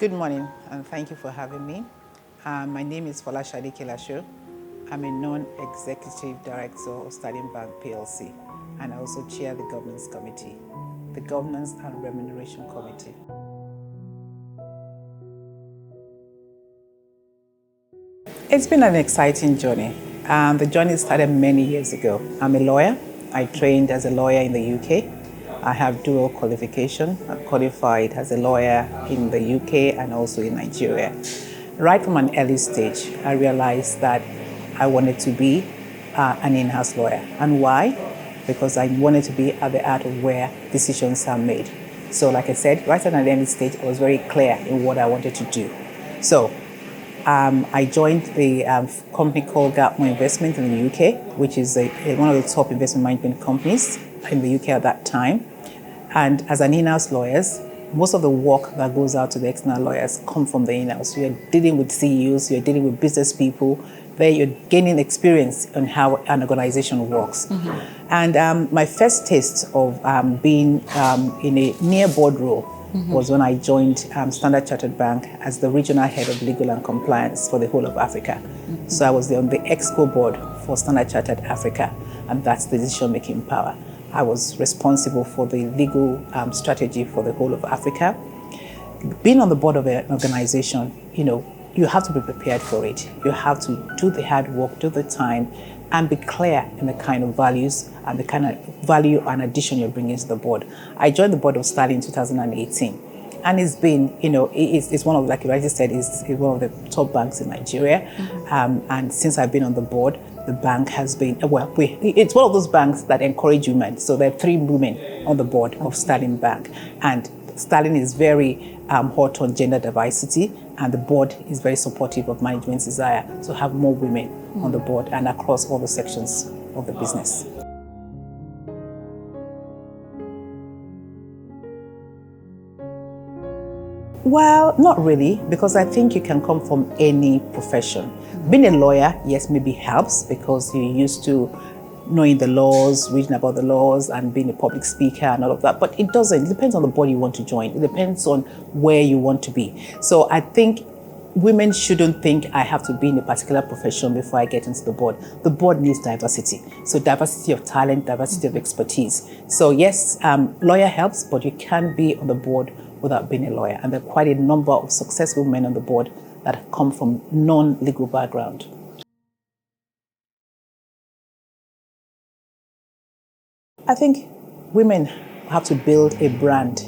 Good morning, and thank you for having me. My name is Folashade Kilaso. I'm a non-executive director of Sterling Bank PLC, and I also chair the governance committee, the governance and remuneration committee. It's been an exciting journey. The journey started many years ago. I'm a lawyer. I trained as a lawyer in the UK. I have dual qualification. I'm qualified as a lawyer in the UK and also in Nigeria. Right from an early stage, I realized that I wanted to be an in-house lawyer. And why? Because I wanted to be at the heart of where decisions are made. So like I said, right at an early stage, I was very clear in what I wanted to do. So I joined the company called Gartner Investment in the UK, which is one of the top investment management companies in the UK at that time. And as an in-house lawyer, most of the work that goes out to the external lawyers come from the in-house. You're dealing with CEOs, you're dealing with business people, where you're gaining experience on how an organization works. Mm-hmm. And my first taste of being in a near board role was when I joined Standard Chartered Bank as the regional head of legal and compliance for the whole of Africa. Mm-hmm. So I was on the Exco board for Standard Chartered Africa, and that's the decision-making power. I was responsible for the legal strategy for the whole of Africa. Being on the board of an organization, you have to be prepared for it. You have to do the hard work, do the time, and be clear in the kind of values and the kind of value and addition you're bringing to the board. I joined the board of Sterling in 2018. And it's been, it's one of, like you already said, it's one of the top banks in Nigeria. Mm-hmm. And since I've been on the board, the bank has been, it's one of those banks that encourage women. So there are 3 women on the board of Sterling Bank. And Sterling is very hot on gender diversity, and the board is very supportive of management's desire to have more women on the board and across all the sections of the business. Well, not really, because I think you can come from any profession. Being a lawyer, yes, maybe helps because you're used to knowing the laws, reading about the laws, and being a public speaker and all of that. But it doesn't. It depends on the board you want to join. It depends on where you want to be. So I think women shouldn't think I have to be in a particular profession before I get into the board. The board needs diversity. So diversity of talent, diversity of expertise. So yes, lawyer helps, but you can't be on the board without being a lawyer. And there are quite a number of successful men on the board that come from non-legal background. I think women have to build a brand.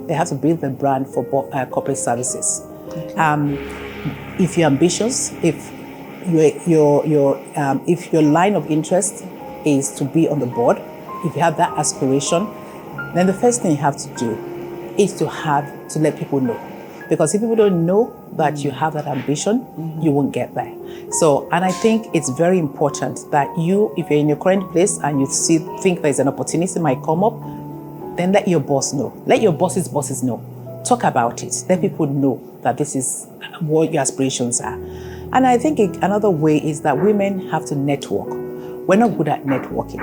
They have to build a brand for corporate services. Okay. If you're ambitious, if your line of interest is to be on the board, if you have that aspiration, then the first thing you have to do is to let people know. Because if people don't know that you have that ambition, you won't get there. So, and I think it's very important that if you're in your current place and you think there's an opportunity might come up, then let your boss know. Let your boss's bosses know. Talk about it. Let people know that this is what your aspirations are. And I think another way is that women have to network. We're not good at networking.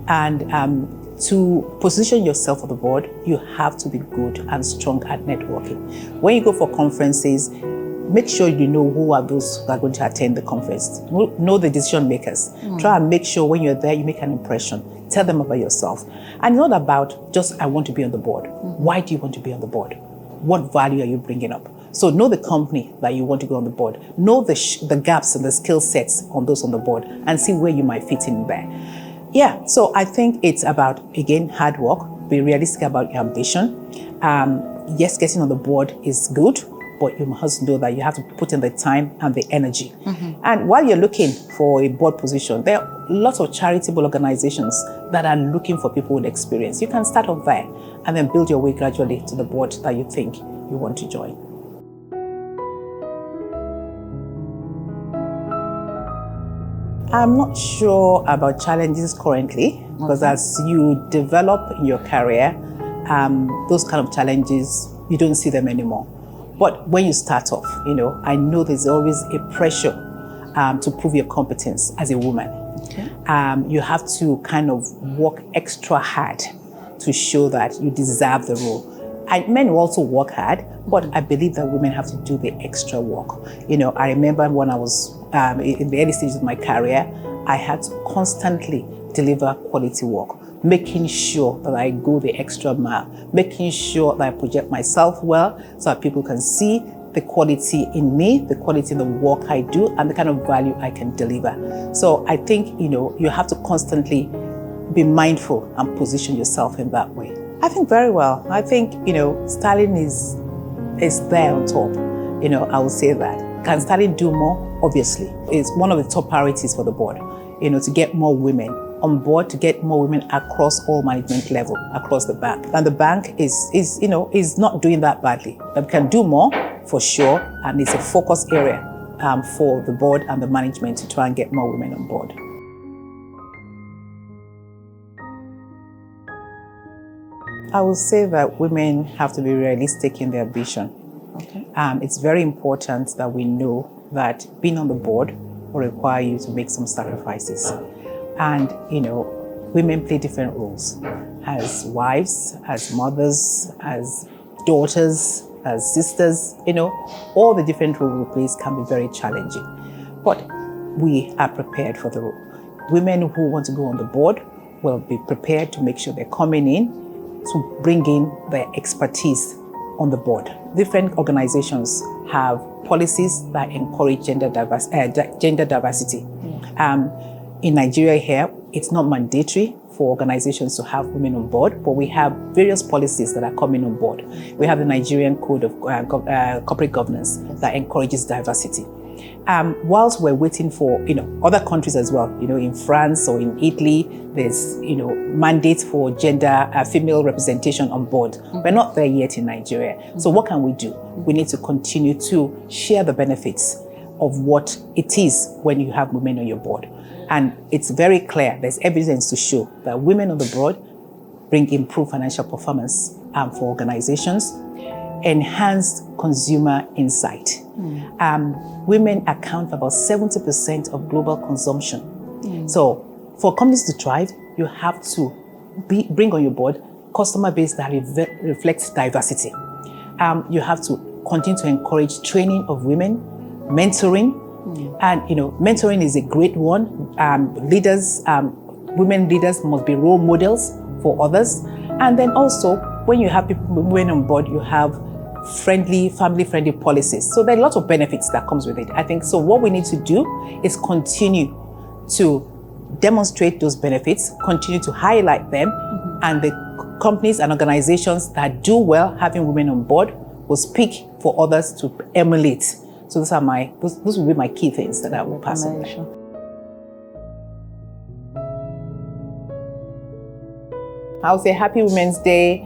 And to position yourself on the board, you have to be good and strong at networking. When you go for conferences, make sure you know who are those that are going to attend the conference. Know the decision makers. Try and make sure when you're there, you make an impression. Tell them about yourself. And it's not about just, I want to be on the board. Why do you want to be on the board? What value are you bringing up? So know the company that you want to go on the board. Know the gaps and the skill sets on those on the board and see where you might fit in there. Yeah, so I think it's about, again, hard work, be realistic about your ambition. Yes, getting on the board is good, but you must know that you have to put in the time and the energy. And while you're looking for a board position, there are lots of charitable organizations that are looking for people with experience. You can start off there and then build your way gradually to the board that you think you want to join. I'm not sure about challenges currently, because as you develop in your career, those kind of challenges, you don't see them anymore. But when you start off, I know there's always a pressure to prove your competence as a woman. Okay. You have to kind of work extra hard to show that you deserve the role. Men will also work hard, but I believe that women have to do the extra work. I remember when I was in the early stages of my career, I had to constantly deliver quality work, making sure that I go the extra mile, making sure that I project myself well so that people can see the quality in me, the quality in the work I do, and the kind of value I can deliver. So I think, you have to constantly be mindful and position yourself in that way. I think very well. I think, styling is there on top. I will say that. Can styling do more? Obviously. It's one of the top priorities for the board, to get more women on board, to get more women across all management level, across the bank. And the bank is not doing that badly. But we can do more for sure, and it's a focus area for the board and the management to try and get more women on board. I would say that women have to be realistic in their vision. Okay. It's very important that we know that being on the board will require you to make some sacrifices. And, women play different roles as wives, as mothers, as daughters, as sisters, all the different roles we play can be very challenging. But we are prepared for the role. Women who want to go on the board will be prepared to make sure they're coming in to bring in their expertise on the board. Different organizations have policies that encourage gender diversity. In Nigeria here, it's not mandatory for organizations to have women on board, but we have various policies that are coming on board. We have the Nigerian Code of Corporate Governance that encourages diversity. Whilst we're waiting for other countries as well, in France or in Italy, there's mandates for gender female representation on board. We're not there yet in Nigeria. So what can we do? We need to continue to share the benefits of what it is when you have women on your board. And it's very clear, there's evidence to show that women on the board bring improved financial performance for organizations, enhanced consumer insight. Women account for about 70% of global consumption. So for companies to thrive, you have to bring on your board customer base that reflects diversity. You have to continue to encourage training of women, mentoring, and mentoring is a great one. Women leaders must be role models for others. And then also, when you have women on board, you have family-friendly policies. So there are a lot of benefits that comes with it, I think. So what we need to do is continue to demonstrate those benefits, continue to highlight them, and the companies and organizations that do well having women on board will speak for others to emulate. So those will be my key things that I will pass on. I would say Happy Women's Day.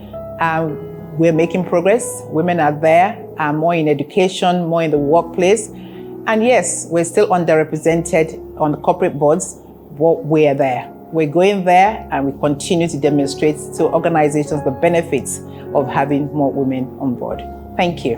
We're making progress. Women are there, more in education, more in the workplace. And yes, we're still underrepresented on the corporate boards, but we're there. We're going there, and we continue to demonstrate to organizations the benefits of having more women on board. Thank you.